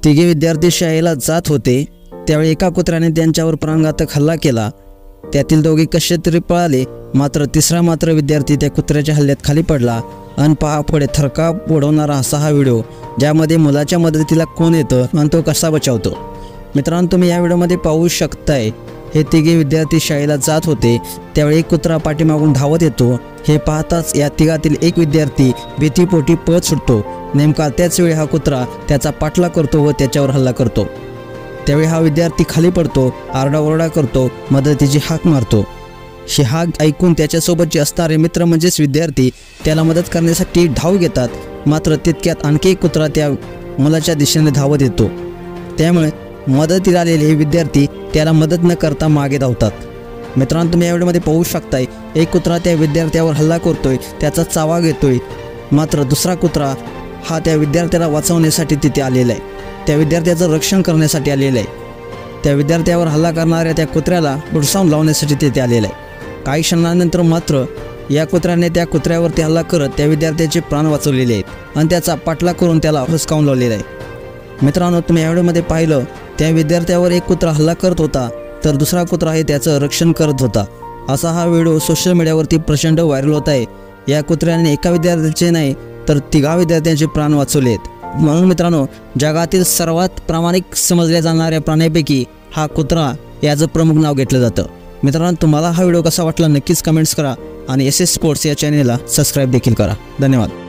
तिघे विद्यार्थी शाळेला जात होते त्यावेळी एका कुत्र्याने त्यांच्यावर प्राणघातक हल्ला केला। त्यातील दोघे कसे तरी पळाले, मात्र तिसरा विद्यार्थी त्या कुत्र्याच्या हल्ल्यात खाली पडला। अन पहा पुढे थरकाप उडवणारा असा हा व्हिडिओ, ज्यामध्ये मुलाच्या मदतीला कोण येतं आणि तो कसा बचावतो। मित्रांनो, तुम्ही या व्हिडिओमध्ये पाहू शकताय हे तिघे विद्यार्थी शाळेला जात होते त्यावेळी एक कुत्रा पाठीमागून धावत येतो। हे पाहताच या तिघातील एक विद्यार्थी भीतीपोटी पळत सुटतो। नेमका त्याच वेळी हा कुत्रा त्याचा पाठलाग करतो व त्याच्यावर हल्ला करतो। त्यावेळी हा विद्यार्थी खाली पडतो, आरडाओरडा करतो, मदतीची हाक मारतो। ही हाक ऐकून त्याच्यासोबतचे असणारे मित्र म्हणजेच विद्यार्थी त्याला मदत करण्यासाठी धाव घेतात, मात्र तितक्यात आणखी एक कुत्रा त्या मुलाच्या दिशेने धावत येतो। त्यामुळे मदतीला आलेले हे विद्यार्थी त्याला मदत न करता मागे धावतात। मित्रांनो, तुम्ही या व्हिडिओमध्ये पाहू शकताय एक कुत्रा त्या विद्यार्थ्यावर हल्ला करतोय, त्याचा चावा घेतोय, मात्र दुसरा कुत्रा हा त्या विद्यार्थ्याला वाचवण्यासाठी तिथे आलेला आहे, त्या विद्यार्थ्याचं रक्षण करण्यासाठी आलेलं आहे। त्या विद्यार्थ्यावर हल्ला करणाऱ्या त्या कुत्र्याला हुडसावून लावण्यासाठी तिथे आलेलं आहे। काही क्षणानंतर मात्र या कुत्र्याने त्या कुत्र्यावरती हल्ला करत त्या विद्यार्थ्याचे प्राण वाचवलेले आहेत आणि त्याचा पाठलाग करून त्याला हुसकावून लावलेला आहे। मित्रांनो, तुम्ही या व्हिडिओमध्ये पाहिलं त्या विद्यार्थ्यावर एक कुत्रा हल्ला करत होता तर दुसरा कुत्रा हे त्याचं रक्षण करत होता। असा हा व्हिडिओ सोशल मीडियावरती प्रचंड व्हायरल होत आहे। या कुत्र्याने एका विद्यार्थ्याचे नाही तर तिघा विद्यार्थ्यांचे प्राण वाचवले आहेत। म्हणून मित्रांनो, जगातील सर्वात प्रामाणिक समजल्या जाणाऱ्या प्राण्यापैकी हा कुत्रा याचं प्रमुख नाव घेतलं जातं। मित्रांनो, तुम्हाला हा व्हिडिओ कसा वाटला नक्कीच कमेंट्स करा आणि SS स्पोर्ट्स या चॅनेलला सबस्क्राईब देखील करा। धन्यवाद।